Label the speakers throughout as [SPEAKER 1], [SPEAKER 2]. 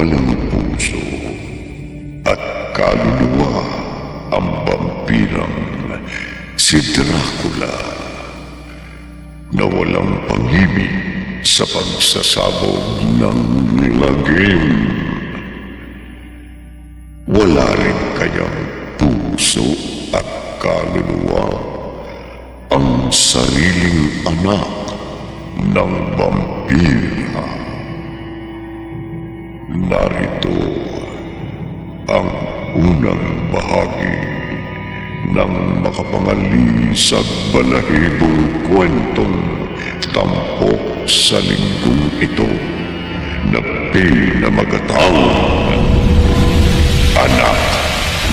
[SPEAKER 1] walang puso at kaluluwa ang vampirang si Dracula na walang pag-ibig sa pagsasabog ng lagim. Wala rin kayang puso at kaluluwa ang sariling anak ng vampira. Narito ang unang bahagi ng makapangali-sa balahibong kwentong tampok sa linggong ito na pinamagatang Anak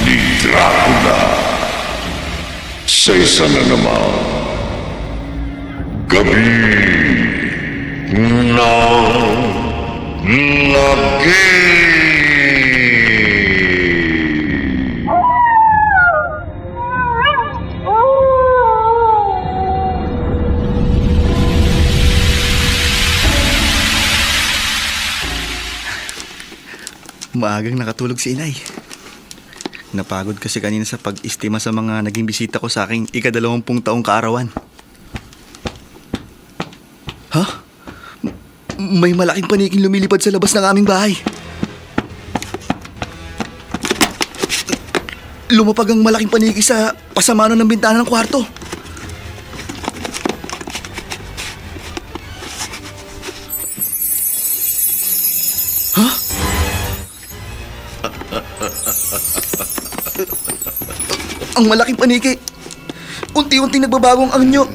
[SPEAKER 1] ni Dracula. Sa isa na naman Gabi ng Lagim.
[SPEAKER 2] Maagang nakatulog si inay. Napagod kasi kanina sa pag-istima sa mga naging bisita ko sa aking ika-20 taong kaarawan. Ha? May malaking paniking lumilipad sa labas ng aming bahay. Lumapag ang malaking paniki sa pasamano ng bintana ng kwarto. Ang malaking paniki. Unti-unting nagbabagong anyo.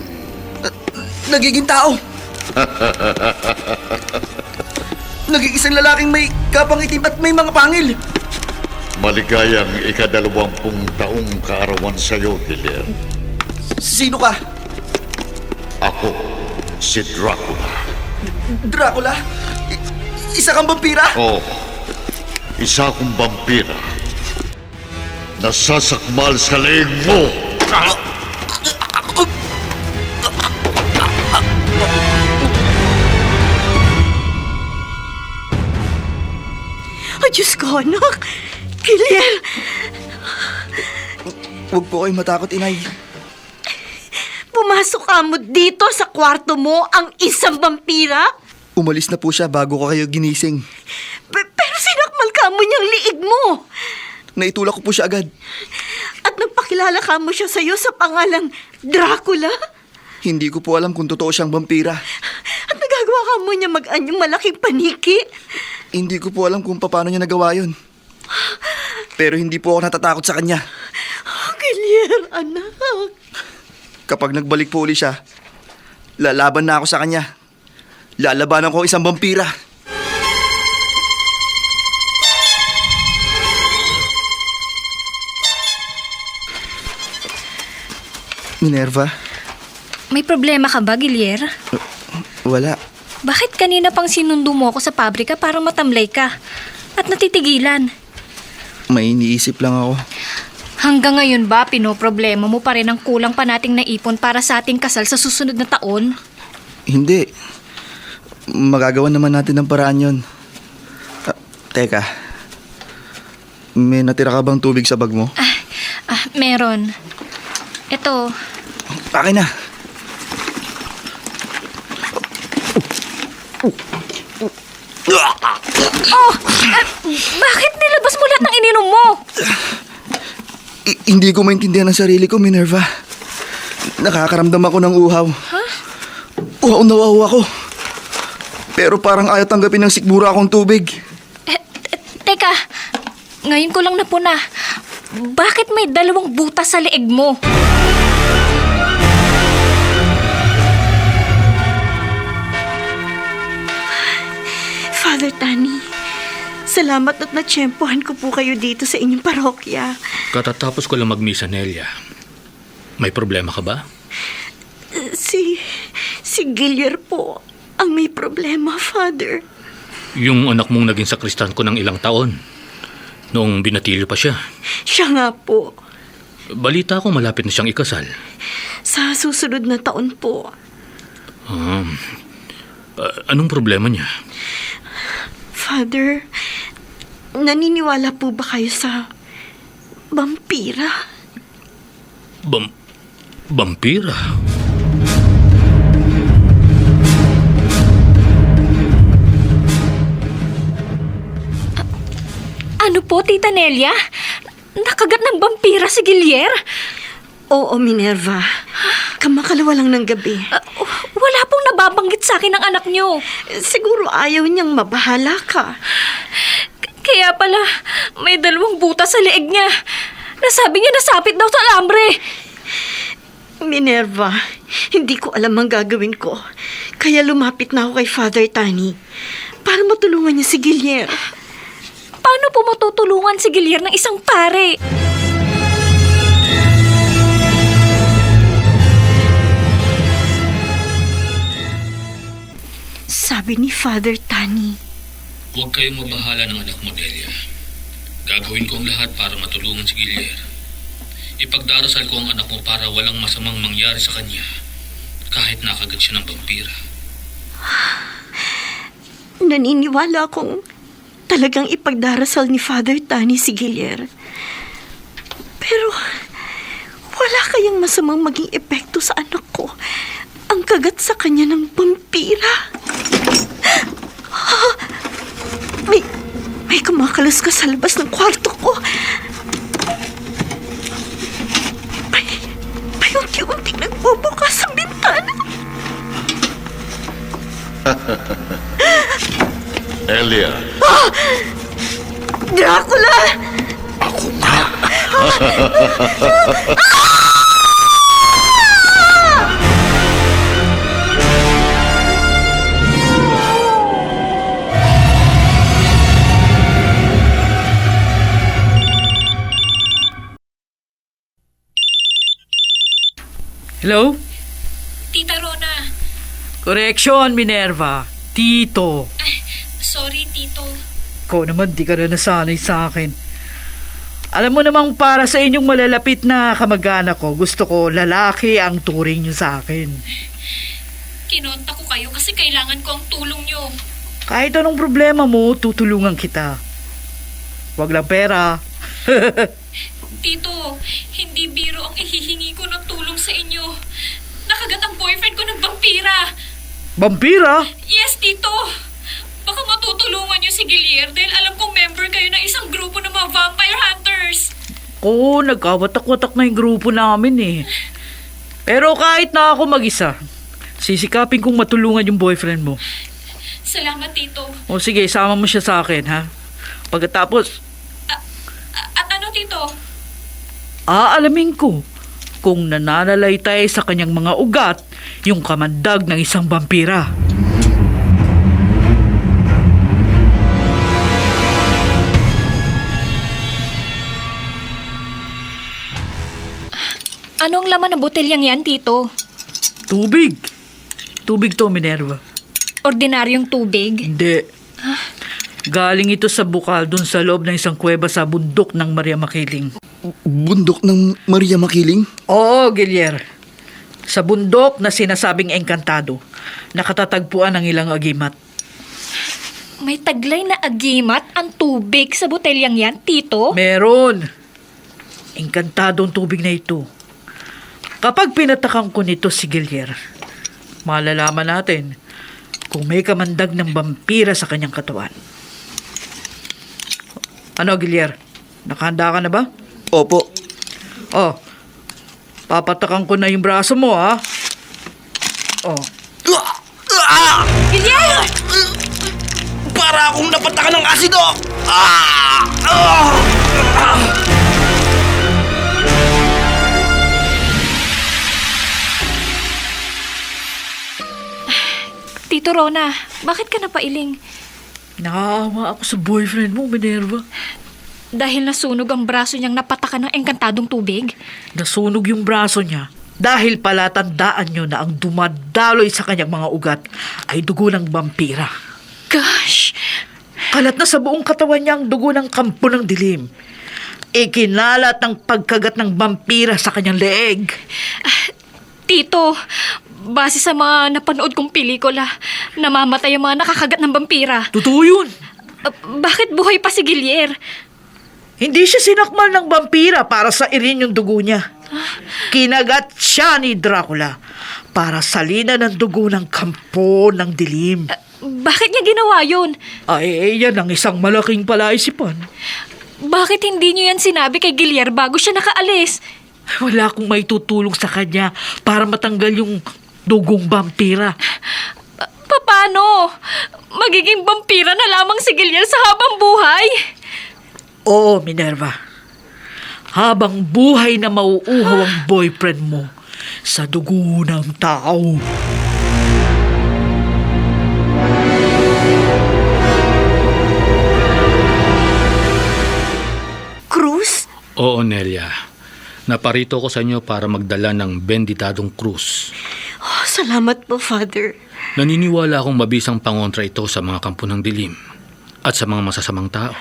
[SPEAKER 2] Nagiging tao. Naging isang lalaking may kapang itim at may mga pangil.
[SPEAKER 1] Maligayang ika-20 taong kaarawan sa'yo, Gilier.
[SPEAKER 2] Sino ka?
[SPEAKER 1] Ako, si Dracula.
[SPEAKER 2] Dracula? Isa kang vampira?
[SPEAKER 1] Oo, isa akong vampira. Nasasakmal sa leeg mo!
[SPEAKER 3] Oh, Diyos ko, anak! Gilier!
[SPEAKER 2] Huwag po kayo matakot, inay.
[SPEAKER 3] Pumasok ka mo dito sa kwarto mo ang isang vampira?
[SPEAKER 2] Umalis na po siya bago ko kayo ginising.
[SPEAKER 3] Pero sinakmal ka mo niyang liig mo!
[SPEAKER 2] Naitulak ko po siya agad.
[SPEAKER 3] At nagpakilala ka mo siya sa'yo sa pangalang Dracula?
[SPEAKER 2] Hindi ko po alam kung totoo siyang vampira.
[SPEAKER 3] At nagagawa ka mo niya mag-anyong malaking paniki?
[SPEAKER 2] Hindi ko po alam kung paano niya nagawa yun. Pero hindi po ako natatakot sa kanya.
[SPEAKER 3] Gilier, anak.
[SPEAKER 2] Kapag nagbalik po uli siya, lalaban na ako sa kanya. Lalabanan ko ang isang vampira. Minerva?
[SPEAKER 4] May problema ka ba, Gilier?
[SPEAKER 2] Wala.
[SPEAKER 4] Bakit kanina pang sinundo mo ako sa pabrika para matamlay ka? At natitigilan?
[SPEAKER 2] May iniisip lang ako.
[SPEAKER 4] Hanggang ngayon ba, pinoproblema mo pa rin ang kulang pa nating naipon para sa ating kasal sa susunod na taon?
[SPEAKER 2] Hindi. Magagawa naman natin ng paraan yun. Teka. May natira ka bang tubig sa bag mo?
[SPEAKER 4] Meron. Ito.
[SPEAKER 2] Akin na.
[SPEAKER 4] Bakit nilabas mo lahat ng ininom mo?
[SPEAKER 2] Hindi ko maintindihan ang sarili ko, Minerva. Nakakaramdam ako ng uhaw.
[SPEAKER 4] Huh?
[SPEAKER 2] Uhaw na uhaw ako. Pero parang ayaw tanggapin ng sikmura akong tubig.
[SPEAKER 4] Teka, ngayon ko lang napuna. Bakit may 2 butas sa leeg mo?
[SPEAKER 3] Father Tani, salamat at natsyempohan ko po kayo dito sa inyong parokya.
[SPEAKER 5] Katatapos ko lang magmisa, Nelia. May problema ka ba?
[SPEAKER 3] Si Gilier po ang may problema, Father.
[SPEAKER 5] Yung anak mong naging sakristan ko ng ilang taon. Noong binatilyo pa siya.
[SPEAKER 3] Siya nga po.
[SPEAKER 5] Balita ko malapit na siyang ikasal.
[SPEAKER 3] Sa susunod na taon po.
[SPEAKER 5] Anong problema niya?
[SPEAKER 3] Father, naniniwala po ba kayo sa vampira?
[SPEAKER 5] Vampira?
[SPEAKER 4] Ano po, Tita Nelia? Nakagat ng vampira si Gilier?
[SPEAKER 3] Oo, Minerva. Kamakalawa lang ng gabi.
[SPEAKER 4] Wala pong nababanggit sa akin ng anak niyo.
[SPEAKER 3] Siguro ayaw niyang mabahala ka.
[SPEAKER 4] Kaya pala, may 2 butas sa leeg niya. Nasabi niya nasapit daw sa alambre.
[SPEAKER 3] Minerva, hindi ko alam ang gagawin ko. Kaya lumapit na ako kay Father Tani para matulungan niya si Gilier.
[SPEAKER 4] Paano po matutulungan si Gilier ng isang pare?
[SPEAKER 3] Sabi ni Father Tani,
[SPEAKER 5] Huwag kayong mabahala ng anak mo, Delia. Gagawin ko ang lahat para matulungan si Gilier. Ipagdarasal ko ang anak mo para walang masamang mangyari sa kanya kahit nakagat siya ng vampira.
[SPEAKER 3] naniniwala akong talagang ipagdarasal ni Father Tani si Gilier. Pero wala kayang masamang maging epekto sa anak ko ang kagat sa kanya ng vampira. May kumakalas ka sa labas ng kwarto ko. May unti-unting nagbubukas sa bintana.
[SPEAKER 1] Elia,
[SPEAKER 3] Dracula!
[SPEAKER 1] ako nga.
[SPEAKER 6] Hello?
[SPEAKER 4] Tita Rona.
[SPEAKER 6] Correction, Minerva. Tito.
[SPEAKER 4] Sorry, Tito.
[SPEAKER 6] Ikaw naman, di ka na nasanay sa akin. Alam mo namang para sa inyong malalapit na kamag-anak ko, gusto ko lalaki ang turing niyo sa akin.
[SPEAKER 4] Kinonta ko kayo kasi kailangan ko ang tulong nyo.
[SPEAKER 6] Kahit anong problema mo, tutulungan kita. Wag lang pera.
[SPEAKER 4] Tito, hindi biro ang ihihingi ko ng tulong sa inyo. Nakagat ang boyfriend ko ng vampira.
[SPEAKER 6] Vampira?
[SPEAKER 4] Yes, Tito. Baka matutulungan niyo si Gilier dahil alam kong member kayo ng isang grupo ng mga vampire hunters.
[SPEAKER 6] Oo, nagkawatak-watak na yung grupo namin eh. Pero kahit na ako mag-isa, sisikapin kong matulungan yung boyfriend mo.
[SPEAKER 4] Salamat, Tito.
[SPEAKER 6] O sige, sama mo siya sa akin, ha? Pagkatapos,
[SPEAKER 4] At ano, Tito?
[SPEAKER 6] aalamin ko kung nananalaytay sa kanyang mga ugat yung kamandag ng isang vampira.
[SPEAKER 4] Anong laman ng botelyang yan, Tito?
[SPEAKER 6] Tubig. Tubig to, Minerva.
[SPEAKER 4] Ordinaryong tubig?
[SPEAKER 6] Hindi. Galing ito sa bukal dun sa loob ng isang kuweba sa bundok ng Maria Makiling.
[SPEAKER 2] Bundok ng Maria Makiling?
[SPEAKER 6] Oo, Gilier. Sa bundok na sinasabing engkantado, nakatatagpuan ang ilang agimat.
[SPEAKER 4] May taglay na agimat ang tubig sa botelyang yan, Tito?
[SPEAKER 6] Meron. Engkantado ang tubig na ito. Kapag pinatakan ko nito si Gilier, malalaman natin kung may kamandag ng vampira sa kanyang katawan. Ano, Gilier? Nakahanda ka na ba?
[SPEAKER 2] Opo.
[SPEAKER 6] Oh, papatakan ko na yung braso mo, ha? Oh.
[SPEAKER 4] Gilier!
[SPEAKER 2] Para akong napatakan ng asido!
[SPEAKER 4] Tito Rona, bakit ka napailing?
[SPEAKER 6] Nakaawa ako sa boyfriend mo, Minerva.
[SPEAKER 4] Dahil nasunog ang braso niyang napatakan ng engkantadong tubig?
[SPEAKER 6] Nasunog yung braso niya dahil pala tandaan nyo na ang dumadaloy sa kanyang mga ugat ay dugo ng vampira.
[SPEAKER 4] Gosh!
[SPEAKER 6] Kalat na sa buong katawan niya ang dugo ng kampo ng dilim. Ikinalat ng pagkagat ng vampira sa kanyang leeg.
[SPEAKER 4] Tito, base sa mga napanood kong pelikula, namamatay ang mga nakakagat ng vampira.
[SPEAKER 6] Totoo yun.
[SPEAKER 4] Bakit buhay pa si Gilier?
[SPEAKER 6] Hindi siya sinakmal ng vampira para sa irin yung dugo niya. Kinagat siya ni Dracula para salinan ng dugo ng kampo ng dilim.
[SPEAKER 4] Bakit niya ginawa yun?
[SPEAKER 6] Ay, yan ang isang malaking palaisipan.
[SPEAKER 4] Bakit hindi niyo yan sinabi kay Gilier bago siya nakaalis?
[SPEAKER 6] Wala akong may tutulong sa kanya para matanggal yung dugong vampira.
[SPEAKER 4] Paano? Magiging vampira na lamang si Gilier sa habang buhay?
[SPEAKER 6] Oo, Minerva. Habang buhay na mauuhaw ang boyfriend mo sa dugo ng tao.
[SPEAKER 3] Cruz?
[SPEAKER 5] Oo, Nelia. Naparito ko sa inyo para magdala ng benditadong krus.
[SPEAKER 3] Oh, salamat po, Father.
[SPEAKER 5] Naniniwala akong mabisang pangontra ito sa mga kampo ng dilim at sa mga masasamang tao.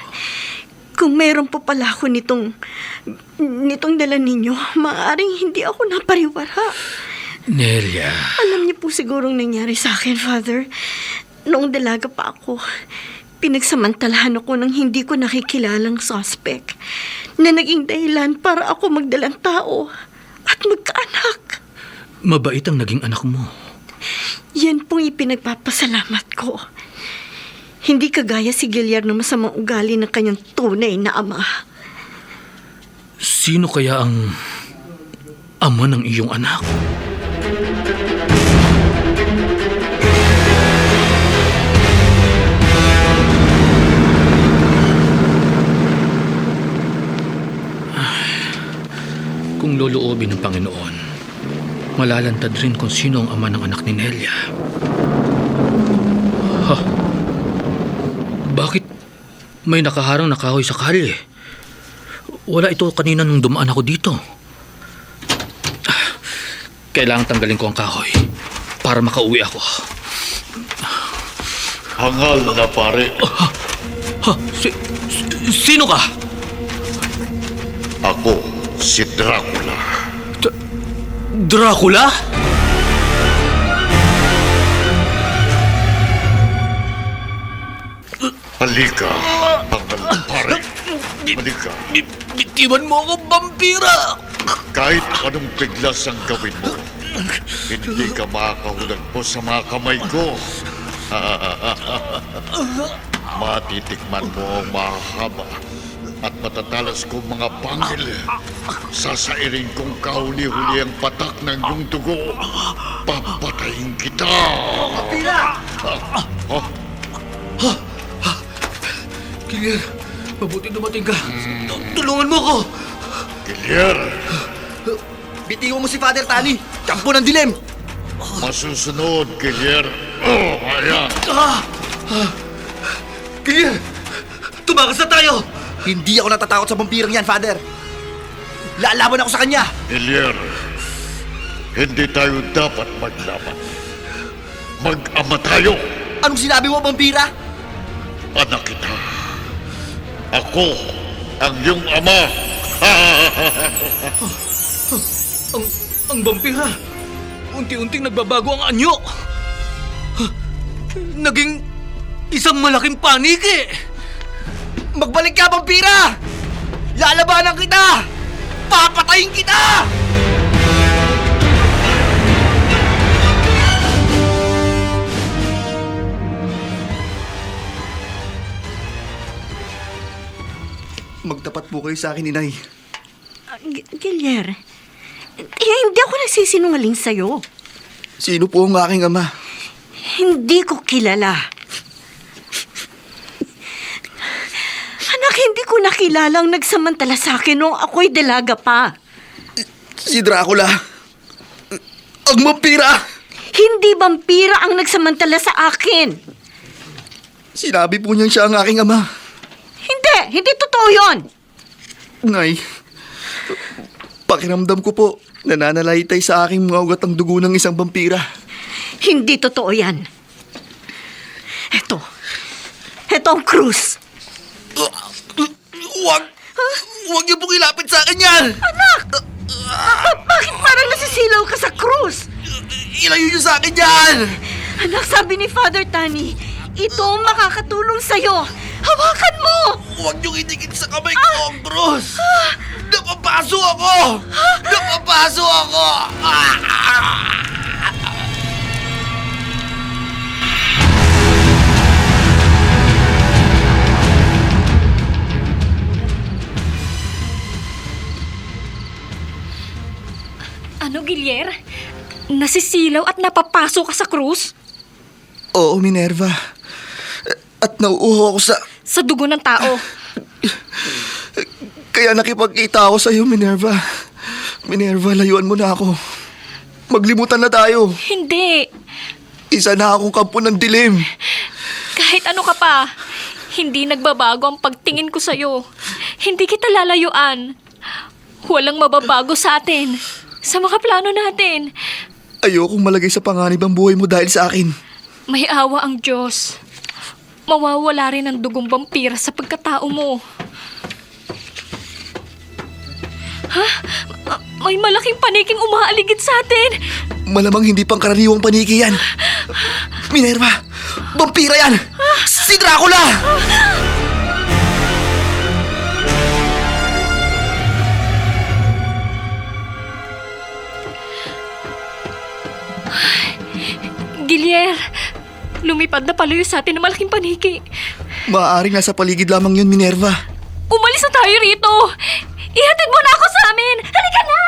[SPEAKER 3] Kung mayroon po pala ako nitong dala ninyo, maaaring hindi ako napariwara.
[SPEAKER 5] Nelia,
[SPEAKER 3] Alam niyo po sigurong nangyari sa akin, Father. Noong dalaga pa ako, pinagsamantalahan ako ng hindi ko nakikilalang suspect na naging dahilan para ako magdalang tao at magkaanak.
[SPEAKER 5] mabait ang naging anak mo.
[SPEAKER 3] Yan pong ipinagpapasalamat ko. Hindi kagaya si Gilier na masamang ugali ng kanyang tunay na ama.
[SPEAKER 5] Sino kaya ang ama ng iyong anak? Kung loloobin ng Panginoon, malalantad rin kung sino ang ama ng anak ni Nelia. Ha? Bakit may nakaharang na kahoy sa kalye? Wala ito kanina nung dumaan ako dito. Kailangan tanggalin ko ang kahoy para makauwi ako.
[SPEAKER 1] Hangal na pare.
[SPEAKER 5] Ha? Sino ka?
[SPEAKER 1] Ako, si Dracula.
[SPEAKER 5] Dracula?
[SPEAKER 1] Halika, hangal na pare. Halika.
[SPEAKER 5] Bitiwan mo ako, vampira!
[SPEAKER 1] Kahit anong biglas ang gawin mo, hindi ka makakahulog po sa mga kamay ko. Matitikman mo ang mahahaba at matatalas kong mga bangil. Sasairin kong kahuli-huli ang patak ng iyong dugo. Papatayin kita!
[SPEAKER 5] Gilier, mabuti dumating ka. Tulungan mo ako!
[SPEAKER 1] Gilier,
[SPEAKER 2] Bitiwan mo si Father Tani! Kampo ng dilim!
[SPEAKER 1] masusunod, Gilier. Oh, ayan.
[SPEAKER 2] Gilier! Tumakas na tayo! Hindi ako natatakot sa vampirang yan, Father. Lalaban ako sa kanya!
[SPEAKER 1] Gilier, hindi tayo dapat maglaban. Mag-ama tayo.
[SPEAKER 2] Anong sinabi mo, vampira?
[SPEAKER 1] Anak kita. Ako ang iyong ama.
[SPEAKER 5] Ang vampira, unti-unting nagbabago ang anyo. Naging isang malaking paniki.
[SPEAKER 2] Magbalik ka, vampira! Lalabanan kita! Papatayin kita! Magtapat po kayo sa akin, Inay.
[SPEAKER 3] Gilier, hindi ako nagsisinungaling sa'yo.
[SPEAKER 2] Sino po ang aking ama?
[SPEAKER 3] Hindi ko kilala. Anak, hindi ko nakilalang nagsamantala sa akin nung ako'y dalaga pa.
[SPEAKER 2] Si Dracula. Ang vampira!
[SPEAKER 3] Hindi vampira ang nagsamantala sa akin.
[SPEAKER 2] Sinabi po niyang siya ang aking ama.
[SPEAKER 3] Hindi totoo yun.
[SPEAKER 2] Nay, pakiramdam ko po, nananalaytay sa aking mga ugat ang dugo ng isang vampira.
[SPEAKER 3] Hindi totoo yan. Ito ang krus.
[SPEAKER 2] Huwag niyo pong ilapit sa akin yan!
[SPEAKER 3] Anak! Bakit parang nasisilaw ka sa krus?
[SPEAKER 2] Ilayo niyo sa akin yan!
[SPEAKER 3] Anak, sabi ni Father Tani, ito ang makakatulong sa'yo Hawakan mo!
[SPEAKER 2] Huwag niyong itigil sa kamay ko ang krus! Napapaso ako! Napapaso ako!
[SPEAKER 4] Ano, Gilier? Nasisilaw at napapaso ka sa krus?
[SPEAKER 2] Oo, Minerva. At nauuho ako
[SPEAKER 4] Sa dugo ng tao.
[SPEAKER 2] Kaya nakipagkita ako sa iyo, Minerva. Minerva, layuan mo na ako. Maglimutan na tayo.
[SPEAKER 4] Hindi.
[SPEAKER 2] Isa na akong kampo ng dilim.
[SPEAKER 4] Kahit ano ka pa, hindi nagbabago ang pagtingin ko sa'yo. Hindi kita lalayuan. Walang mababago sa atin. Sa mga plano natin.
[SPEAKER 2] Ayokong malagay sa panganib ang buhay mo dahil sa akin.
[SPEAKER 4] May awa ang Diyos. Mawawala rin ang dugong vampira sa pagkatao mo. Ha? May malaking paniking umaaligid sa atin.
[SPEAKER 2] Malamang hindi pang karaniwang paniki yan. Minerva, vampira yan! Si Dracula!
[SPEAKER 4] Gilier, lumipad na palayo sa atin ng malaking paniki.
[SPEAKER 2] Maaaring nasa paligid lamang yun, Minerva.
[SPEAKER 4] Umalis na tayo rito. Ihatid mo na ako sa amin. Halika na!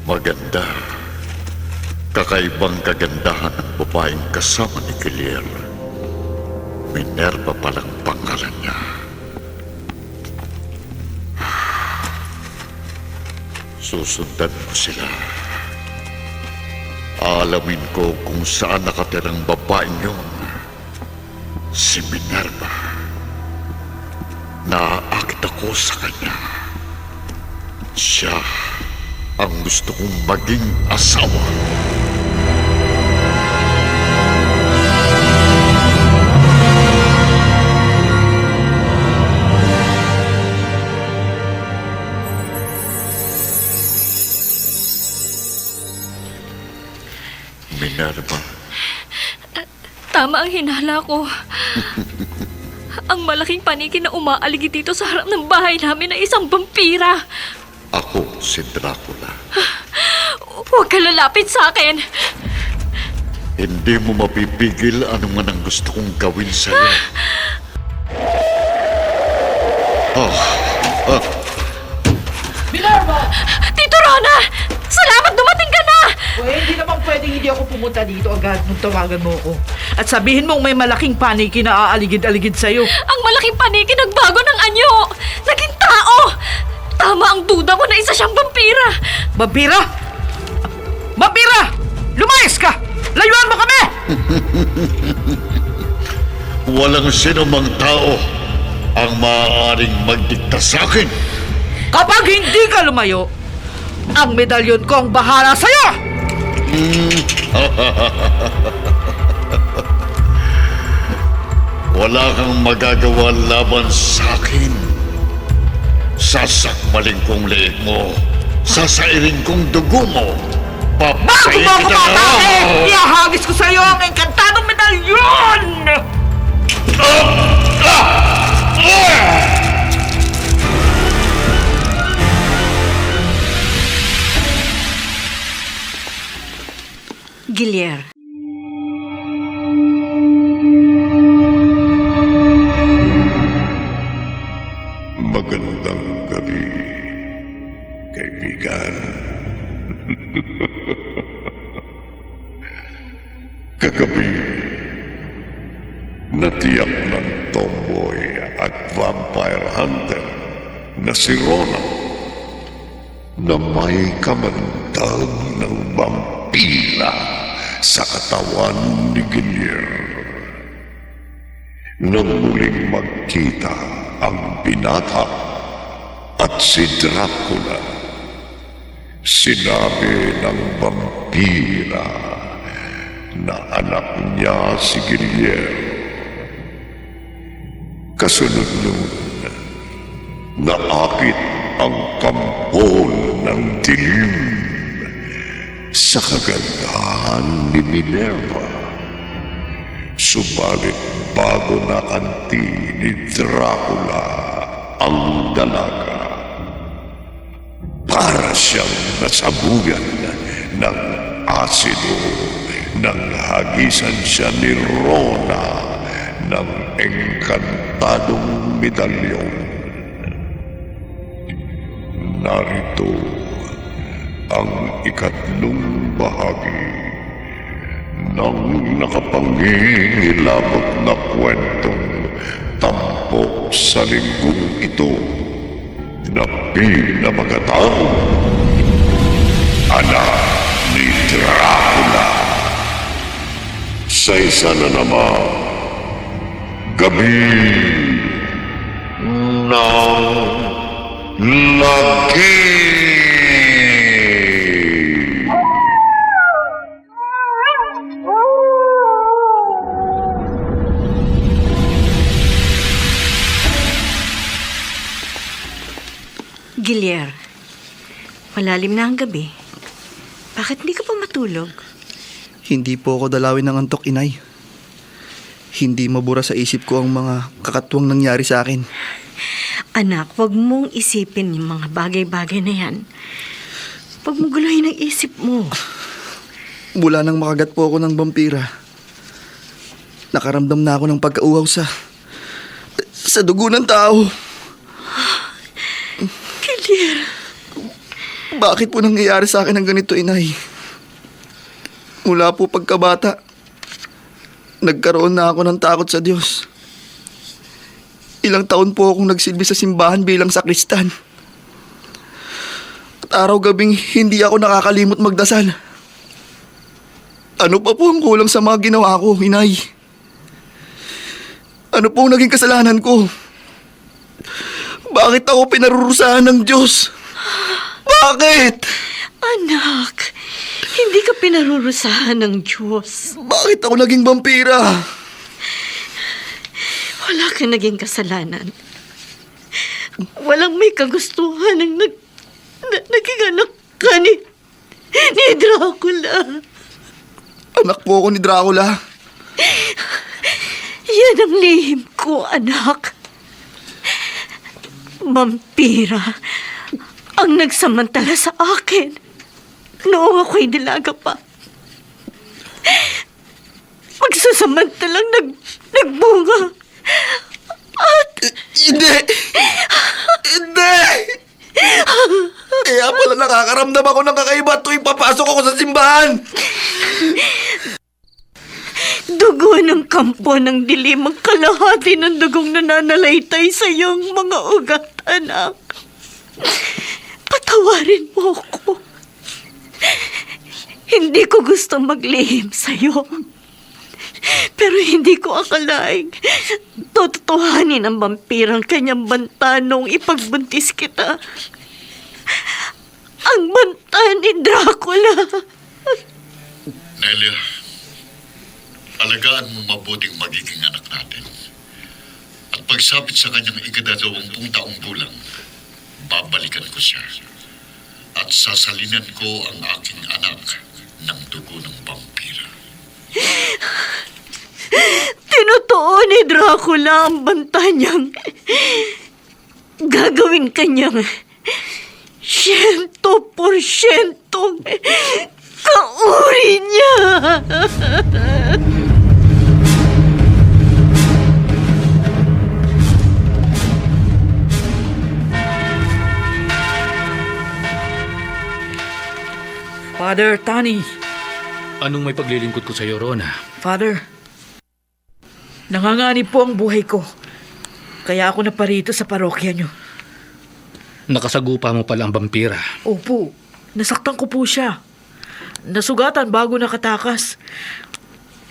[SPEAKER 1] Maganda. Kakaibang kagandahan ng babaeng kasama ni Gilier. Minerva palang pangalan niya. Susundan mo sila. Alamin ko kung saan nakatirang babaeng yun. Si Minerva. Naaakit ako sa kanya. Siya ang gusto kong maging asawa. Minerva,
[SPEAKER 4] Tama ang hinala ko. Ang malaking paniki na umaaligid dito sa harap ng bahay namin ay isang vampira.
[SPEAKER 1] ako si Dracula.
[SPEAKER 4] Huwag ka lalapit sa akin.
[SPEAKER 1] Hindi mo mapipigil anuman ang gusto kong gawin sa'yo.
[SPEAKER 4] Tito Rona! Salamat dumating ka na!
[SPEAKER 6] Hindi naman pwedeng hindi ako pumunta dito agad nung tawagan mo ko. At sabihin mong may malaking paniki na aaligid-aligid sa'yo.
[SPEAKER 4] Ang malaking paniki nagbago ng anyo! Naging tao! Tama ang duda ko na isa siyang vampira!
[SPEAKER 6] Vampira? Vampira! Lumayas ka! Layuan mo kami!
[SPEAKER 1] Walang sinumang tao ang maaaring magdikta sa akin.
[SPEAKER 6] Kapag hindi ka lumayo, ang medalyon ko ang bahala sa'yo!
[SPEAKER 1] Wala kang magagawa laban sa akin. Sasakmalin kong leeg mo. Sasairin kong dugo mo.
[SPEAKER 6] Bago
[SPEAKER 1] Papatayin
[SPEAKER 6] mo ako
[SPEAKER 1] kita!
[SPEAKER 6] matake, ihahagis ko sa'yo ang engkantadong medalyon!
[SPEAKER 3] Gilier,
[SPEAKER 7] Magandang gabi, kaibigan. Kagabi, natiyak ng tomboy at vampire hunter na si Rona na may kamandag ng vampira sa katawan ni Gilier. Nang muling magkita ang binata at si Dracula, sinabi ng vampira na anak niya si Gilier. Kasunod nun, naakit ang kampol ng dilim sa kagandahan ni Minerva. Subalit bago nakanti ni Dracula ang dalaga, para siyang nasabugan ng asido nang hagisan siya ni Rona ng engkantadong medalyon. Narito ang ikatlong bahagi ng nakapangingilabot na kwentong tampok sa linggong ito na pinamagatang Anak ni Dracula. Sa isa na naman, Gabi ng Lagi.
[SPEAKER 3] Gilier, malalim na ang gabi. Bakit hindi ka pa matulog?
[SPEAKER 2] Hindi po ako dalawin ng antok, inay. Hindi mabura sa isip ko ang mga kakatwang nangyari sa akin.
[SPEAKER 3] Anak, wag mong isipin yung mga bagay-bagay na yan. Wag mo guluhin ang isip mo.
[SPEAKER 2] Mula nang makagat po ako ng vampira, nakaramdam na ako ng pagkauhaw sa dugo ng tao.
[SPEAKER 3] Gilier,
[SPEAKER 2] Bakit po nangyayari sa akin ang ganito, inay? Mula po pagkabata, nagkaroon na ako ng takot sa Diyos. Ilang taon po akong nagsilbi sa simbahan bilang sakristan. At araw-gabing hindi ako nakakalimot magdasal. Ano pa po ang kulang sa mga ginawa ko, inay? Ano po ang naging kasalanan ko? Bakit ako pinarurusahan ng Diyos? Bakit?
[SPEAKER 3] anak, hindi ka pinarurusahan ng Diyos.
[SPEAKER 2] Bakit ako naging vampira?
[SPEAKER 3] Wala kang naging kasalanan. Walang may kagustuhan ng naging anak ka ni Dracula.
[SPEAKER 2] Anak po ako ni Dracula.
[SPEAKER 3] Yan ang lihim ko, anak. Vampira ang nagsamantala sa akin noong ako'y dilaga pa. Magsasamantalang nagbunga. At
[SPEAKER 2] Hindi! Hindi! Kaya pala nakakaramdam ako ng kakaiba tuwing papasok ako sa simbahan.
[SPEAKER 3] dugo ng kampo ng dilim ang kalahati ng dugong nananalaytay sa iyong mga ugat, anak. Patawarin mo ako. Hindi ko gusto maglihim sa'yo. Pero hindi ko akalaing totohanin ang vampirang kanyang banta nung ipagbuntis kita. Ang banta ni Dracula.
[SPEAKER 1] Nelia, alagaan mo mabuting magiging anak natin. At pagsapit sa kanyang ika-20 taong gulang, babalikan ko siya. At sasalinan ko ang aking anak ng dugo ng vampira.
[SPEAKER 3] Tinutuo ni Dracula ang banta niyang gagawin kanyang 100% kauri niya.
[SPEAKER 6] Father Tani,
[SPEAKER 5] Anong may paglilingkod ko sa iyo, Rona?
[SPEAKER 6] Father, nanganganib po ang buhay ko. Kaya ako naparito sa parokya niyo.
[SPEAKER 5] Nakasagupa mo pala ang vampira.
[SPEAKER 6] Opo, nasaktan ko po siya. Nasugatan bago nakatakas.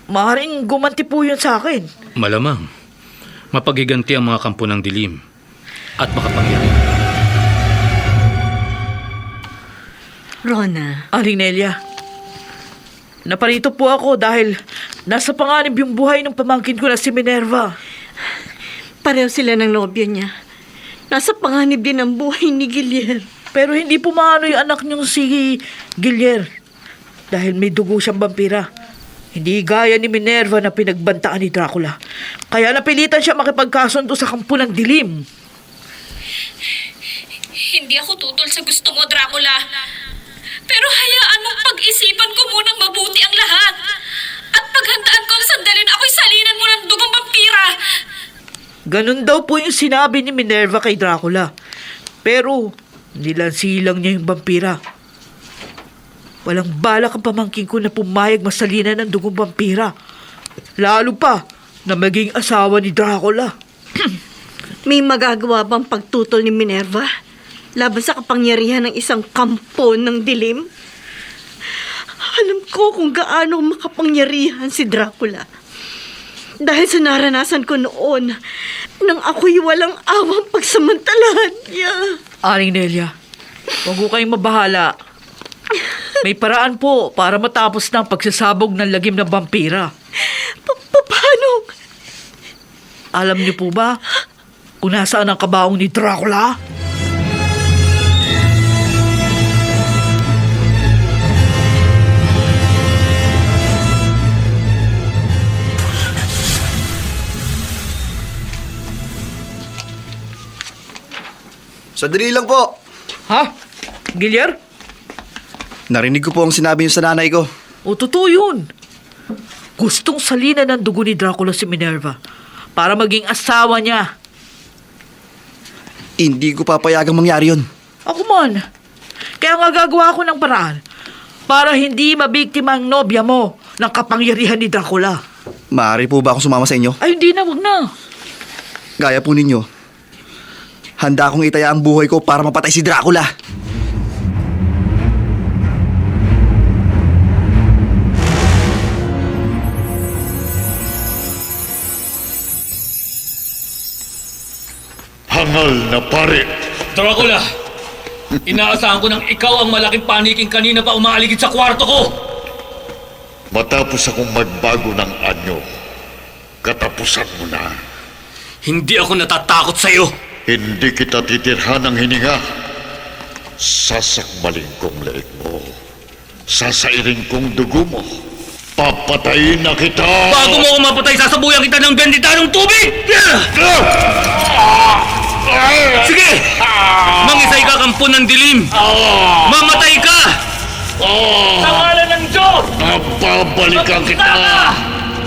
[SPEAKER 6] Maaaring gumanti po yun sa akin.
[SPEAKER 5] Malamang, mapagiganti ang mga kampo ng dilim at makapangyarihan.
[SPEAKER 3] Rona,
[SPEAKER 6] Aling Nelia, naparito po ako dahil nasa panganib yung buhay ng pamangkin ko na si Minerva.
[SPEAKER 3] pareho sila ng nobyo niya. Nasa panganib din ang buhay ni Gilier.
[SPEAKER 6] Pero hindi pumano yung anak niyong si Gilier. dahil may dugo siyang vampira. Hindi gaya ni Minerva na pinagbantaan ni Dracula. Kaya napilitan siya makipagkasundo sa kampo ng dilim.
[SPEAKER 4] Hindi ako tutol sa gusto mo, Dracula. Pero hayaan mong pag-isipan ko munang mabuti ang lahat. At paghandaan ko ang sandalin ako'y salinan mo ng dugong vampira.
[SPEAKER 6] Ganun daw po yung sinabi ni Minerva kay Dracula. Pero nilansilang niya yung vampira. Walang balak ang pamangkin ko na pumayag masalinan ng dugong vampira. Lalo pa na maging asawa ni Dracula.
[SPEAKER 3] May magagawa bang pagtutol ni Minerva laban sa kapangyarihan ng isang kampo ng dilim? Alam ko kung gaano makapangyarihan si Dracula. Dahil sa naranasan ko noon nang ako'y walang awang pagsamantalahan niya.
[SPEAKER 6] Aling Nelia, huwag ko kayong mabahala. May paraan po para matapos na ang pagsasabog ng lagim ng vampira.
[SPEAKER 3] Paano?
[SPEAKER 6] Alam niyo po ba kung nasaan ang kabaong ni Dracula?
[SPEAKER 2] Sandali lang po.
[SPEAKER 6] Ha? Gilyar?
[SPEAKER 2] Narinig ko po ang sinabi niyo sa nanay ko.
[SPEAKER 6] O totoo yun. Gustong salina ng dugo ni Dracula si Minerva para maging asawa niya.
[SPEAKER 2] Hindi ko papayagang mangyari yun.
[SPEAKER 6] Ako man. Kaya nga gagawa ako ng paraan para hindi mabiktima ang nobya mo ng kapangyarihan ni Dracula.
[SPEAKER 2] Maaari po ba akong sumama sa inyo?
[SPEAKER 6] Ay, hindi na, wag na.
[SPEAKER 2] Gaya po ninyo, handa akong itaya ang buhay ko para mapatay si Dracula.
[SPEAKER 1] Hangal na pare.
[SPEAKER 5] Dracula! Inaasahan ko nang ikaw ang malaking paniking kanina pa umaaligid sa kwarto ko!
[SPEAKER 1] Matapos akong magbago ng anyo, katapusan mo na.
[SPEAKER 5] Hindi ako natatakot sa'yo!
[SPEAKER 1] Hindi kita titirhan ng hininga. Sasakmalin kong leeg mo. Sasairin kong dugo mo. Papatayin na kita!
[SPEAKER 5] Bago mo ako mapatay, sasabuyan kita ng benditanong tubig! Sige! Mangisay ka kampo ng dilim! Mamatay ka! Sa ngalan ng Diyos!
[SPEAKER 1] Babalikan kita!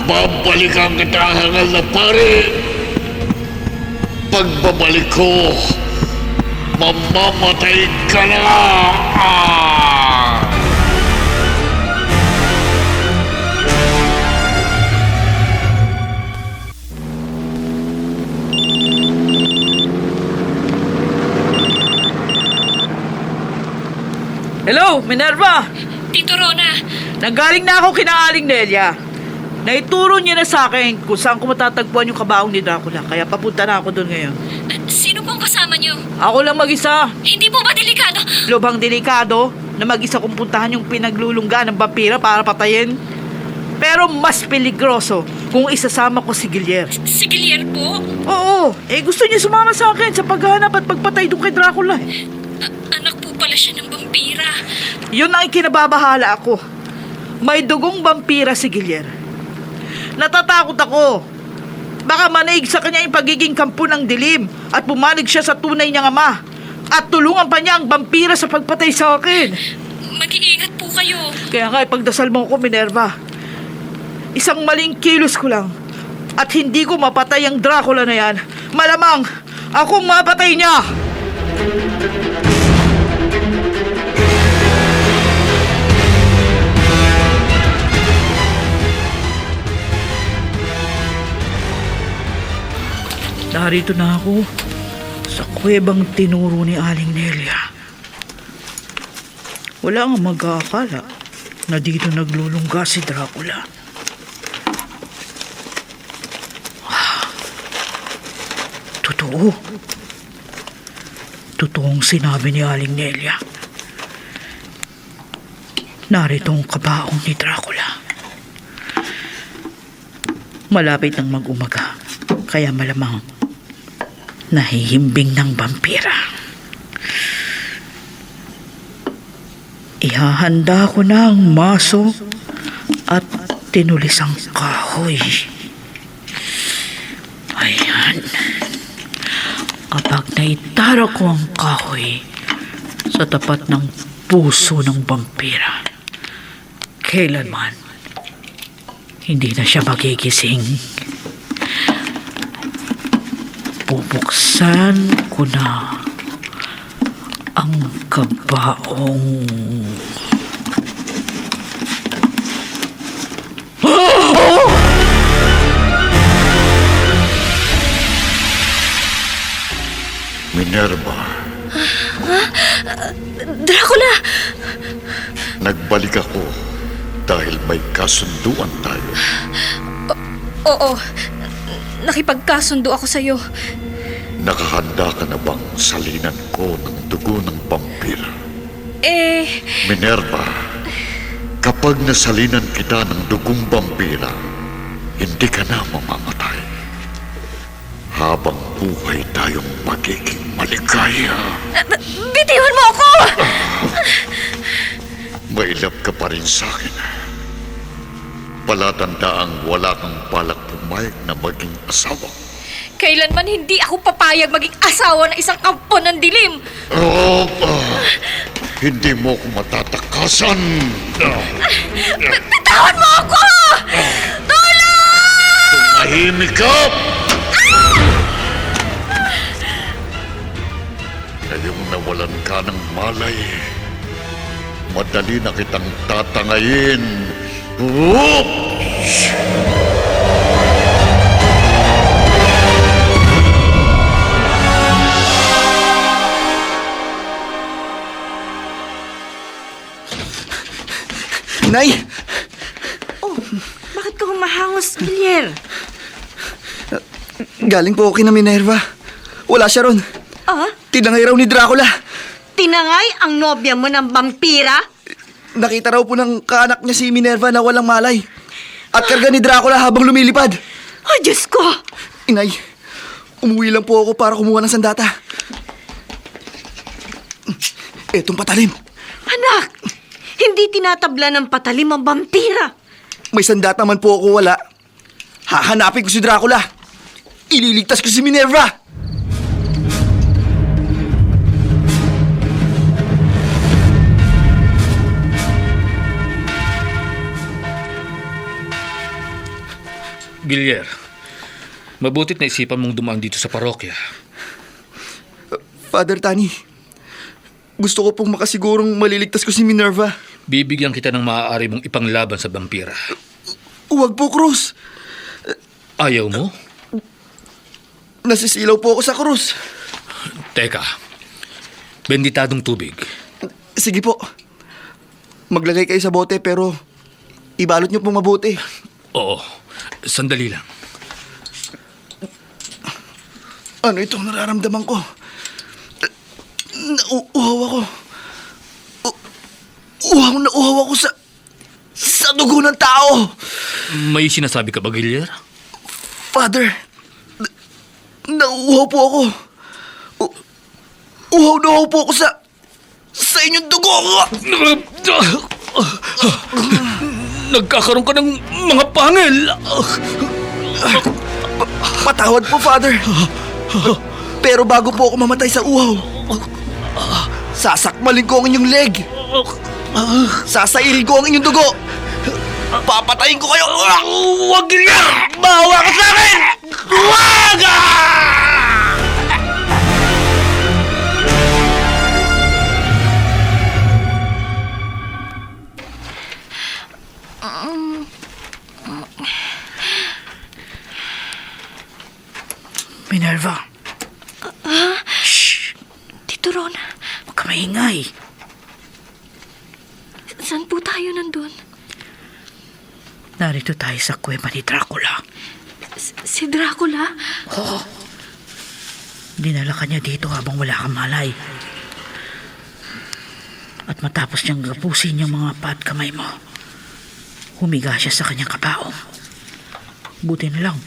[SPEAKER 1] Babalikan kita, hangal na pare! Pagbabalik ko, mamamatay ka na!
[SPEAKER 6] Hello, Minerva!
[SPEAKER 4] Tito Rona,
[SPEAKER 6] Nanggaling na ako kina Aling Nelia. Naituro niya na sa akin kung saan ko matatagpuan yung kabaong ni Dracula. Kaya papunta na ako doon ngayon.
[SPEAKER 4] sino pong kasama niyo?
[SPEAKER 6] Ako lang mag-isa.
[SPEAKER 4] Hindi po ba delikado?
[SPEAKER 6] Lubhang delikado na mag-isa kong puntahan yung pinaglulungga ng vampira para patayin. Pero mas peligroso kung isasama ko si Gilyar.
[SPEAKER 4] Si Gilyar po?
[SPEAKER 6] Oo, gusto niya sumama sa akin sa paghahanap at pagpatay doon kay Dracula.
[SPEAKER 4] Anak po pala siya ng vampira.
[SPEAKER 6] Yun ang ikinababahala ako. May dugong vampira si Gilyar. Natatakot ako. Baka manaig sa kanya yung pagiging kampo ng dilim at pumanig siya sa tunay niyang ama. At tulungan pa niya ang vampira sa pagpatay sa akin.
[SPEAKER 4] Mag-iingat po kayo.
[SPEAKER 6] Kaya nga ipagdasal mo ko, Minerva. Isang maling kilos ko lang. At hindi ko mapatay ang Dracula na yan. Malamang akong mapatay niya. Narito na ako sa kuwebang tinuro ni Aling Nelia. Wala ang mag-aakala na dito naglulungga si Dracula. Totoo. Totoong sinabi ni Aling Nelia. Narito ang kabaong ni Dracula. Malapit nang mag-umaga, kaya malamang nahihimbing ng vampira. ihahanda ko na ang maso at tinulisang kahoy. Ayan. Kapag naitara ko ang kahoy sa tapat ng puso ng vampira, kailanman hindi na siya magigising. Bubuksan ko na ang kabaong.
[SPEAKER 1] Minerva,
[SPEAKER 4] Dracula!
[SPEAKER 1] nagbalik ako dahil may kasunduan tayo.
[SPEAKER 4] Oo, nakipagkasundo ako sa'yo.
[SPEAKER 1] Nakahanda ka na bang salinan ko ng dugo ng vampira?
[SPEAKER 4] Eh,
[SPEAKER 1] Minerva, kapag nasalinan kita ng dugong vampira, hindi ka na mamamatay. Habang buhay tayong magiging maligaya.
[SPEAKER 4] bitiwan mo ako!
[SPEAKER 1] Mailap ka pa rin sa akin. Palatandaang wala kang balak pumayag na maging asawa.
[SPEAKER 4] Kailanman hindi ako papayag maging asawa ng isang kampo ng dilim.
[SPEAKER 1] Hindi mo ako matatakasan.
[SPEAKER 4] Bitawan mo ako!
[SPEAKER 1] Tumahimik ka! Ngayong nawalan ka ng malay, madali na kitang tatangayin.
[SPEAKER 2] Nay!
[SPEAKER 3] Oh, bakit ka humahangos, Gilier?
[SPEAKER 2] Galing po ako kina Minerva. Wala siya ron.
[SPEAKER 3] Ah?
[SPEAKER 2] Tinangay raw ni Dracula.
[SPEAKER 3] Tinangay ang nobya mo ng vampira?
[SPEAKER 2] Nakita raw po ng kaanak niya si Minerva na walang malay. At karga ni Dracula habang lumilipad.
[SPEAKER 3] Oh, Diyos ko!
[SPEAKER 2] Inay, umuwi lang po ako para kumuha ng sandata. Etong patalim.
[SPEAKER 3] Anak! Hindi tinatabla ng patalim ang vampira.
[SPEAKER 2] May sandata man po ako wala. Hahanapin ko si Dracula. Ililigtas ko si Minerva.
[SPEAKER 5] Gilier, mabutit na isipan mong dumaan dito sa parokya.
[SPEAKER 2] Father Tani, gusto ko pong makasigurong maliligtas ko si Minerva.
[SPEAKER 5] Bibigyan kita ng maaari mong ipanglaban sa vampira.
[SPEAKER 2] Huwag po, Cruz.
[SPEAKER 5] Ayaw mo?
[SPEAKER 2] Nasisilaw po ako sa krus.
[SPEAKER 5] Teka, benditadong tubig.
[SPEAKER 2] Sige po. Maglagay kayo sa bote pero ibalot niyo po mabuti.
[SPEAKER 5] Oo, sandali lang.
[SPEAKER 2] Ano itong nararamdaman ko? Nauuhaw ako. Uhaw ako sa dugo ng tao.
[SPEAKER 5] May sinasabi ka ba, Gilier?
[SPEAKER 2] Father, nauuhaw po ako. Uhaw po ako sa inyong dugo.
[SPEAKER 5] Nagkakaroon ka ng mga pangil.
[SPEAKER 2] Patawad po, Father. Pero bago po ako mamatay sa uhaw, sasakmalin ko ang inyong leg. Sasairin ko ang inyong dugo. Papatayin ko kayo. Huwag Gilier! Bawa ka sa akin! Huwag!
[SPEAKER 6] Minerva,
[SPEAKER 4] Tito Ron,
[SPEAKER 6] huwag ka maingay.
[SPEAKER 4] saan po tayo nandun?
[SPEAKER 6] Narito tayo sa kuweba ni Dracula.
[SPEAKER 4] Si Dracula?
[SPEAKER 6] Oo. Dinala ka niya dito habang wala kang malay. At matapos niyang gapusin yung mga pa at kamay mo, humiga siya sa kanyang kabaong. Buti na lang.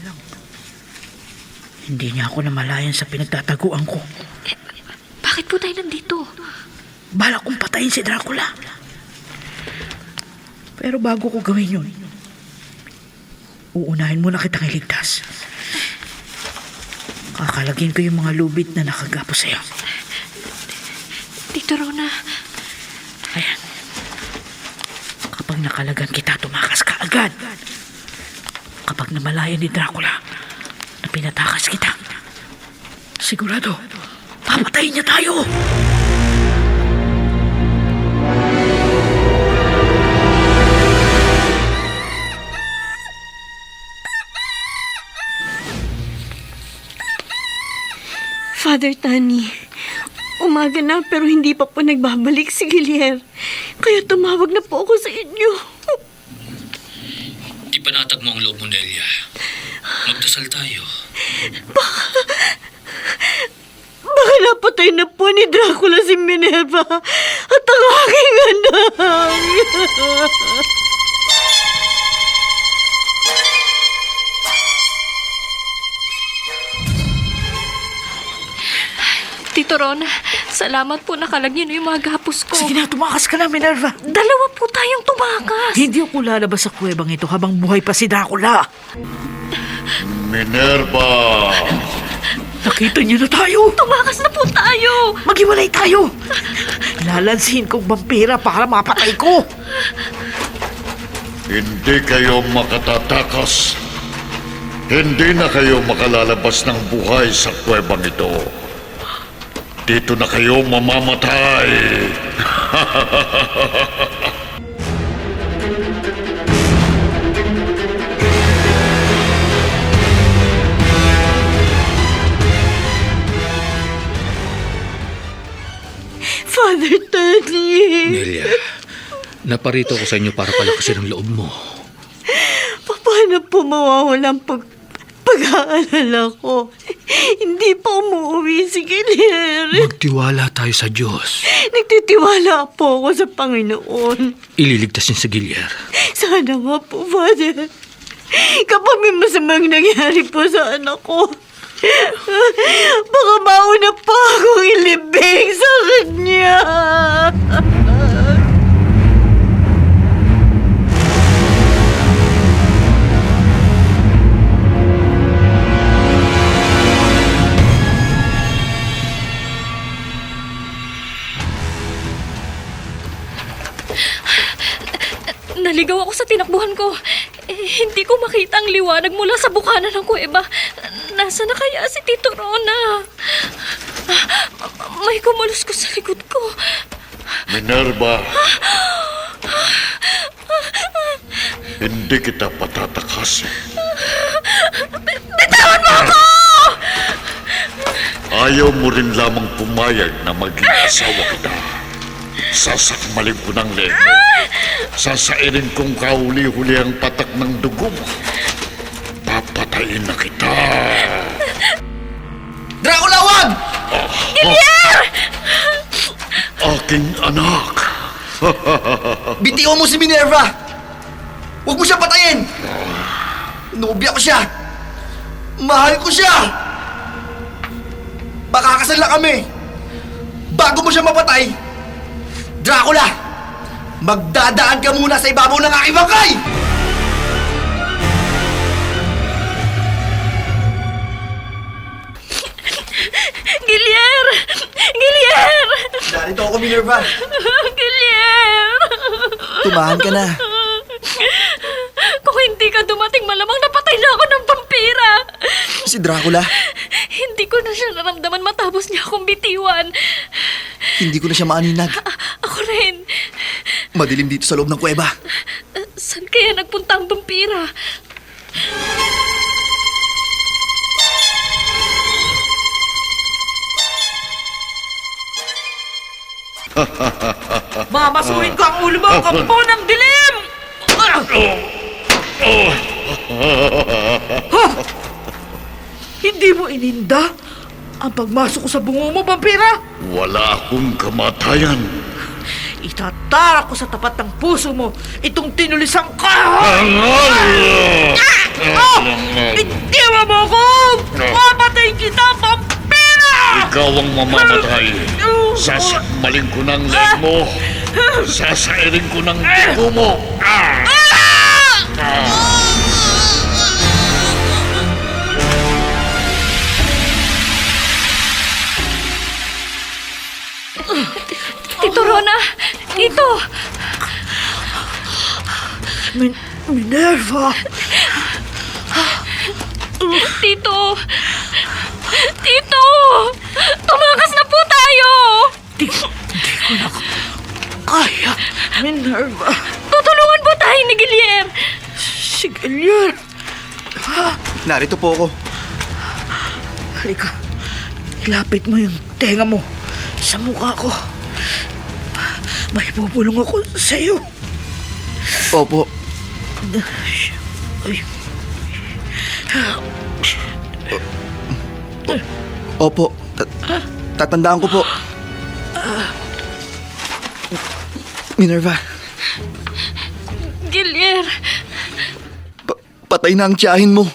[SPEAKER 6] Hindi niya ako namalayan sa pinagtataguan ko.
[SPEAKER 4] Bakit po tayo nandito?
[SPEAKER 6] Balak kong patayin si Dracula. Pero bago ko gawin yun, uunahin muna kitang iligtas. Kakalagin ko yung mga lubid na nakagapo sa'yo.
[SPEAKER 4] Tito Rona,
[SPEAKER 6] Ayan. Kapag nakalagan kita, tumakas ka agad. Kapag namalayan ni Dracula na pinatakas kita, sigurado, papatayin niya tayo.
[SPEAKER 3] Father Tani, umaga na pero hindi pa po nagbabalik si Gilier. Kaya tumawag na po ako sa inyo.
[SPEAKER 5] Ipanatag mo ang loob mo, Nelia. Magdasal tayo.
[SPEAKER 3] Baka napatay na po ni Dracula si Minerva at ang aking anak.
[SPEAKER 4] Tito Rona, salamat po nakalagyan niyo yung mga gapos ko.
[SPEAKER 6] Sige na, tumakas ka na, Minerva.
[SPEAKER 4] Dalawa po tayong tumakas.
[SPEAKER 6] Hindi ako lalabas sa kuwebang ito habang buhay pa si Dracula.
[SPEAKER 1] Minerva!
[SPEAKER 6] Nakita niyo na tayo.
[SPEAKER 4] Tumakas na po tayo.
[SPEAKER 6] Maghiwalay tayo. Lalansihin kong vampira para mapatay ko.
[SPEAKER 1] Hindi kayo makatatakas. Hindi na kayo makalalabas ng buhay sa kuwebang ito. Dito na kayo mamamatay.
[SPEAKER 3] Father Tani.
[SPEAKER 5] Nelia, naparito ako sa inyo para palakasin ang loob mo.
[SPEAKER 3] Paano po mawawala ang pag-aalala ko? Hindi pa umuwi si Gilier.
[SPEAKER 5] Magtiwala tayo sa Diyos.
[SPEAKER 3] Nagtitiwala po ako sa Panginoon.
[SPEAKER 5] Ililigtas niya sa Gilier.
[SPEAKER 3] Sana nga po, Father. Kapag may masamang nangyari po sa anak ko, baka mauna pa akong ilibing sa kanya.
[SPEAKER 4] Naligaw ako sa tinakbuhan ko. Hindi ko makita ang liwanag mula sa bukana ng kuweba. Nasa na kaya si Tito Rona? May kumulos ko sa likod ko.
[SPEAKER 1] Minerva! Hindi kita patatakasin.
[SPEAKER 4] Bitawan mo ako!
[SPEAKER 1] Ayaw mo rin lamang pumayag na maging asawa kita. Sasakmalin ko ng leeg mo. Sasairin kong kahuli-huli ang patak ng dugo mo. Papatayin na kita.
[SPEAKER 2] Dracula, wag!
[SPEAKER 1] Aking anak.
[SPEAKER 2] Bitiwan mo si Minerva! Huwag mo siya patayin! Nobya ko siya! Mahal ko siya! Makakasal na kami! Bago mo siya mapatay, Dracula! Magdadaan ka muna sa ibabaw ng aking bangkay!
[SPEAKER 4] Gilier! Gilier!
[SPEAKER 2] Narito ako, Minerva.
[SPEAKER 4] Gilier!
[SPEAKER 2] Tumahan ka na.
[SPEAKER 4] Kung hindi ka dumating, malamang napatay na ako ng vampira.
[SPEAKER 2] Si Dracula,
[SPEAKER 4] Hindi ko na siya naramdaman matapos niya akong bitiwan.
[SPEAKER 2] hindi ko na siya maaninag.
[SPEAKER 4] Ako rin.
[SPEAKER 2] Madilim dito sa loob ng kuweba.
[SPEAKER 4] Saan kaya nagpunta ang vampira?
[SPEAKER 6] Mamasuhin ko ang ulo mo, kampo ng dilim! Ha? Hindi mo ininda ang pagmasok ko sa bungo mo, vampira?
[SPEAKER 1] Wala akong kamatayan.
[SPEAKER 6] Itatara ko sa tapat ng puso mo itong tinulisang kahoy! Itiwa mo ako! Mapatay kita, vampira!
[SPEAKER 1] Ikaw ang mamamatay. Sasakmalin ko ng leeg mo. Sasairin ko ng dugo mo!
[SPEAKER 4] Tito Rona! Tito!
[SPEAKER 6] Minerva!
[SPEAKER 4] Tito! Tito! Tumakas na po tayo!
[SPEAKER 6] Di ko na kaya, Minerva.
[SPEAKER 4] Tutulungan po tayo ni Guillier!
[SPEAKER 6] Si Gilier.
[SPEAKER 2] Narito po ako.
[SPEAKER 6] Halika, ilapit mo yung tenga mo sa mukha ko. May pupulong ako sa'yo.
[SPEAKER 2] Opo.
[SPEAKER 6] Ay,
[SPEAKER 2] Opo. Tatandaan ko po. Minerva,
[SPEAKER 4] Guillier!
[SPEAKER 2] patay na ang tiyahin mo.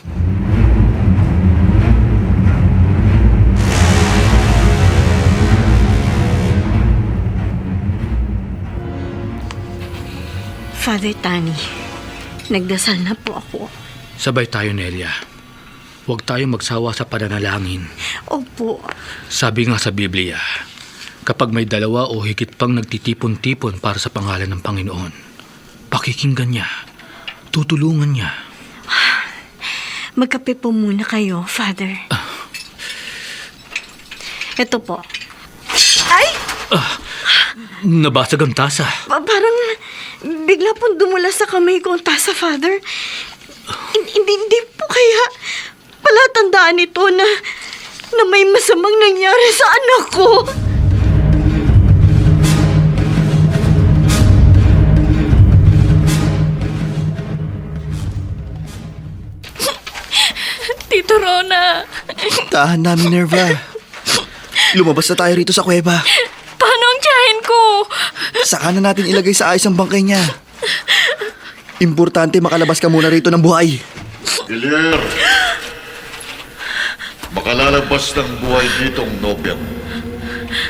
[SPEAKER 3] Father Tani, nagdasal na po ako.
[SPEAKER 5] Sabay tayo, Nelia. Huwag tayong magsawa sa pananalangin.
[SPEAKER 3] Opo.
[SPEAKER 5] Sabi nga sa Biblia, kapag may dalawa o higit pang nagtitipon-tipon para sa pangalan ng Panginoon, pakikinggan niya, tutulungan niya.
[SPEAKER 3] Magkape po muna kayo, Father. Ito po. Ay!
[SPEAKER 5] Nabasag ang tasa.
[SPEAKER 3] Parang bigla pong dumula sa kamay ko ang tasa, Father. Hindi po kaya palatandaan ito na may masamang nangyari sa anak ko.
[SPEAKER 4] Tito Rona!
[SPEAKER 2] Tahan na, Minerva. Lumabas na tayo rito sa kuweba.
[SPEAKER 4] Paano ang tiyahin ko?
[SPEAKER 2] Saka na natin ilagay sa ayos ang bangkay niya. Importante makalabas ka muna rito ng buhay.
[SPEAKER 1] Guillier! Makalalabas ng buhay dito ang nobya mo.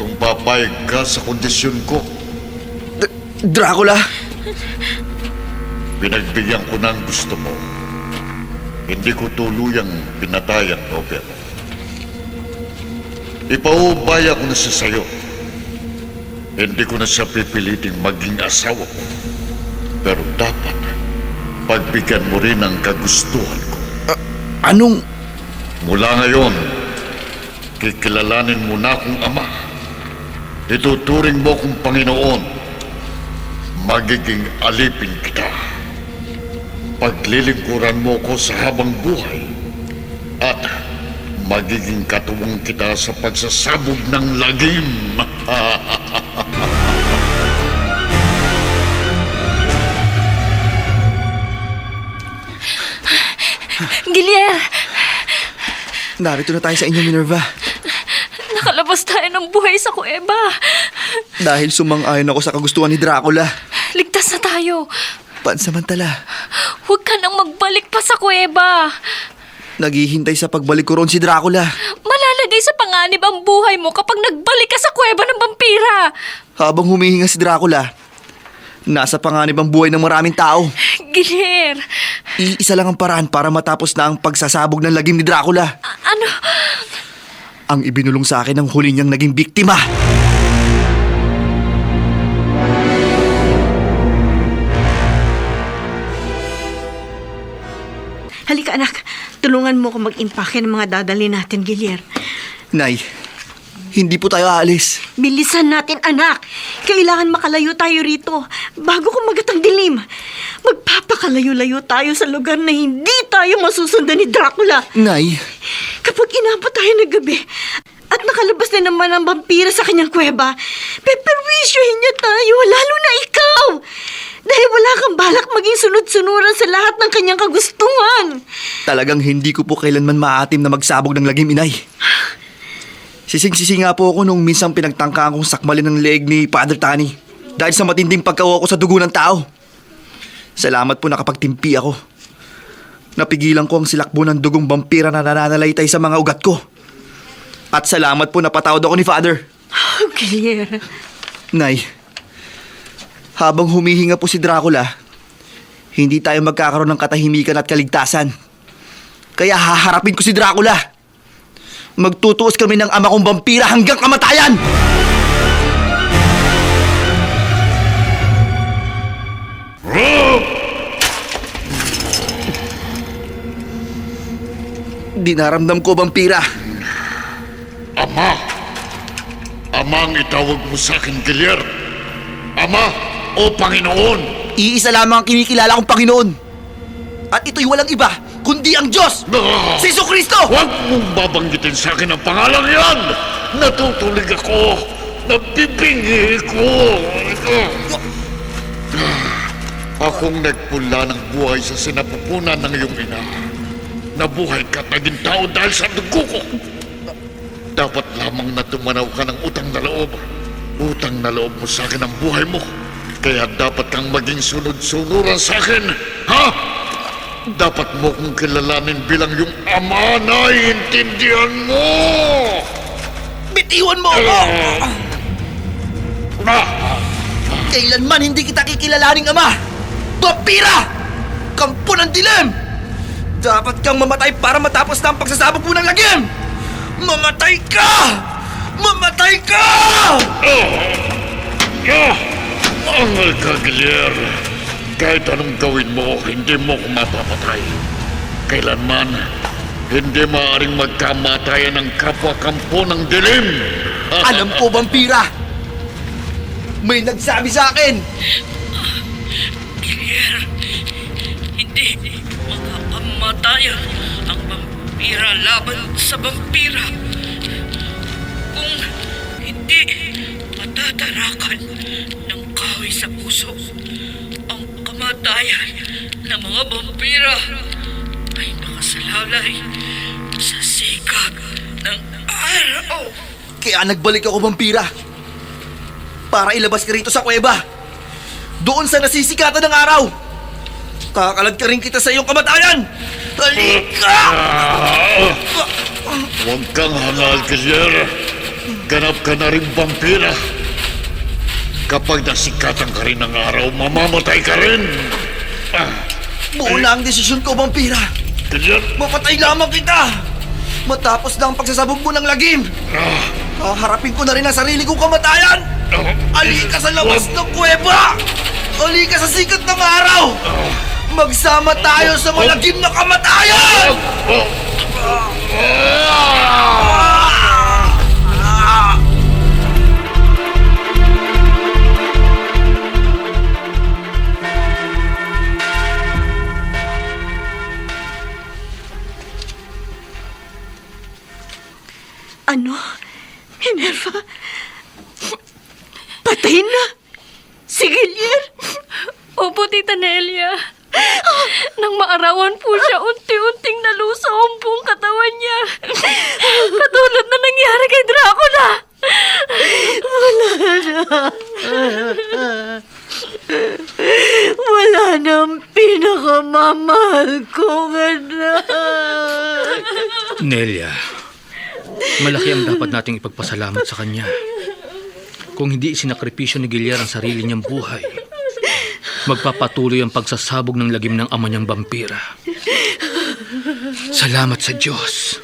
[SPEAKER 1] Kung papayag ka sa kondisyon ko,
[SPEAKER 2] Dracula!
[SPEAKER 1] pinagbigyan ko ng gusto mo. Hindi ko tuluyang pinatay ang nobya mo. Ipaubaya ko na siya sa'yo. Hindi ko na siya pipiliting maging asawa ko. Pero dapat, pagbigyan mo rin ang kagustuhan ko.
[SPEAKER 2] Anong...
[SPEAKER 1] Mula ngayon, kikilalanin mo na akong ama. Ituturing mo kong Panginoon. Magiging alipin kita. Paglilingkuran mo ko sa habang buhay. At magiging katuwang kita sa pagsasabog ng lagim.
[SPEAKER 4] Guillier!
[SPEAKER 2] Narito na tayo sa inyo, Minerva.
[SPEAKER 4] Nakalabas tayo ng buhay sa kuweba.
[SPEAKER 2] Dahil sumang-ayon ako sa kagustuhan ni Dracula.
[SPEAKER 4] Ligtas na tayo.
[SPEAKER 2] Pansamantala,
[SPEAKER 4] Huwag ka nang magbalik pa sa kuweba.
[SPEAKER 2] naghihintay sa pagbalik ko roon si Dracula.
[SPEAKER 4] Malalagay sa panganib ang buhay mo kapag nagbalik ka sa kuweba ng vampira.
[SPEAKER 2] Habang humihinga si Dracula, nasa panganib ang buhay ng maraming tao.
[SPEAKER 4] Guillier!
[SPEAKER 2] Iisa lang ang paraan para matapos na ang pagsasabog ng lagim ni Dracula.
[SPEAKER 4] Ano?
[SPEAKER 2] Ang ibinulong sa akin ng huli niyang naging biktima.
[SPEAKER 3] Halika anak, tulungan mo ko mag-impake ng mga dadali natin, Guillier.
[SPEAKER 2] Nay, hindi po tayo aalis.
[SPEAKER 3] Bilisan natin, anak. Kailangan makalayo tayo rito bago kumagat ang dilim. Magpapakalayo-layo tayo sa lugar na hindi tayo masusundan ni Dracula.
[SPEAKER 2] Nay,
[SPEAKER 3] Kapag inabot tayo ng gabi at nakalabas na naman ang vampira sa kanyang kuweba, peperwisyuhin niya tayo, lalo na ikaw. Dahil wala kang balak maging sunod-sunuran sa lahat ng kanyang kagustuhan.
[SPEAKER 2] talagang hindi ko po kailanman maatim na magsabog ng lagim, inay. Sising-sisi nga po ako nung minsang pinagtangkaan kong sakmalin ng leeg ni Father Tani dahil sa matinding pagkawa ko sa dugo ng tao. Salamat po nakapagtimpi ako. Napigilan ko ang silakbo ng dugong vampira na nananalaytay sa mga ugat ko. At salamat po napatawad ako ni Father.
[SPEAKER 3] Oh, Guillier.
[SPEAKER 2] Nay, Habang humihinga po si Dracula, hindi tayo magkakaroon ng katahimikan at kaligtasan. Kaya haharapin ko si Dracula. Magtutuos kami ng ama kong vampira hanggang kamatayan! Dinaramdam ko, vampira.
[SPEAKER 1] Ama! Ama ang itawag mo sa akin, Gilier. Ama o Panginoon!
[SPEAKER 2] Iisa lamang ang kinikilala kong Panginoon. At ito'y walang iba, kundi ang Diyos!
[SPEAKER 1] Ah!
[SPEAKER 2] Si Jesucristo!
[SPEAKER 1] Huwag mong babanggitin sa akin ang pangalang yan! Natutulig ako! Nabibingi ko! Akong nagpula ng buhay sa sinapupunan ng iyong ina. Nabuhay ka at naging tao dahil sa dugo ko. Dapat lamang na tumanaw ka ng utang na loob. Utang na loob mo sa akin ang buhay mo. Kaya dapat kang maging sunod-sunuran sa akin. Ha? Dapat mo kong kilalanin bilang yung ama na iintindihan mo.
[SPEAKER 2] Bitiwan mo ako!
[SPEAKER 1] Ah!
[SPEAKER 2] Kailanman hindi kita kikilalaning ama! Vampira! Kampo ng dilim! Dapat kang mamatay para matapos na ang pagsasabog mo ng lagim! Mamatay ka! Mamatay ka!
[SPEAKER 1] Angal ka, Gilier. Kahit anong gawin mo, hindi mo ko mapapatay. Kailanman, hindi maaaring magkamatayan ng kapwa-kampo ng dilim.
[SPEAKER 2] Alam ko, vampira! May nagsabi sa akin!
[SPEAKER 6] Gilier, hindi makakamatayan ang vampira laban sa vampira. Kung hindi matatarakan ng kahoy sa puso ang kamatayan ng mga vampira ay nakasalalay sa sikat ng araw.
[SPEAKER 2] Kaya nagbalik ako, vampira. Para ilabas ka rito sa kuweba. Doon sa nasisikatan ng araw. Kakalad ka rin kita sa iyong kamatayan. Halika!
[SPEAKER 1] Huwag kang hangal, Gilier. Ganap ka na rin vampira. Kapag nasikatan ka rin ng araw, mamamatay ka rin.
[SPEAKER 2] Buo na ang desisyon ko, vampira.
[SPEAKER 1] Gilier,
[SPEAKER 2] Mapatay lamang kita. Matapos na ang pagsasabog mo ng lagim. Haharapin ko na rin ang sarili kong kamatayan. Halika sa labas ng kuweba. Halika sa sikat ng araw. Magsama tayo sa malagim na kamatayan.
[SPEAKER 3] Ano? Minerva? Patay na? Si Gilier?
[SPEAKER 4] Opo, Tita Nelia. Nang maarawan po siya, unti-unting nalusaw ang buong katawan niya. Katulad na nangyari kay Dracula.
[SPEAKER 3] Wala na ang pinakamamahal kong anak.
[SPEAKER 5] Nelia, malaki ang dapat nating ipagpasalamat sa kanya. Kung hindi isinakripisyo ni Gilier ang sarili niyang buhay, magpapatuloy ang pagsasabog ng lagim ng ama niyang vampira. Salamat sa Diyos.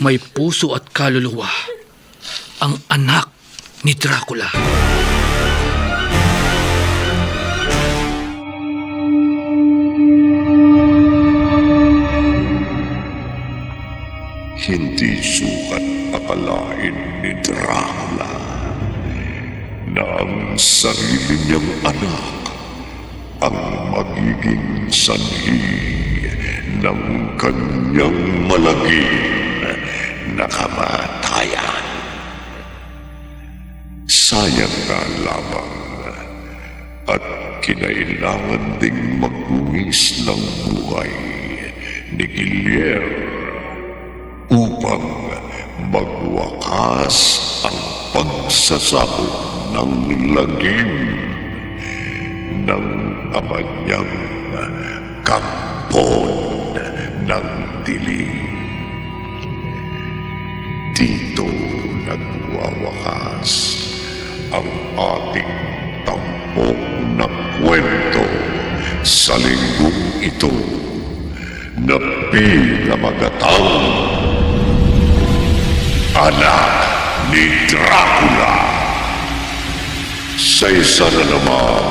[SPEAKER 5] May puso at kaluluwa ang anak ni Dracula.
[SPEAKER 7] Hindi sukat akalain ni Dracula na ang sarili niyang anak ang magiging sanhi ng kanyang malagim na kamatayan. Sayang nga lamang at kinailangan ding magbuwis ng buhay ni Gilier upang magwakas ang pagsasabog ng lagim ng ama niyang kampon ng dilim. Dito nagwawakas ang ating tampok tampok na kwento sa linggong ito na pinamagatang Anak ni Dracula. Sa isa na naman,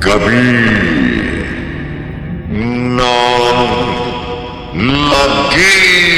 [SPEAKER 7] Gabi ng Lagim.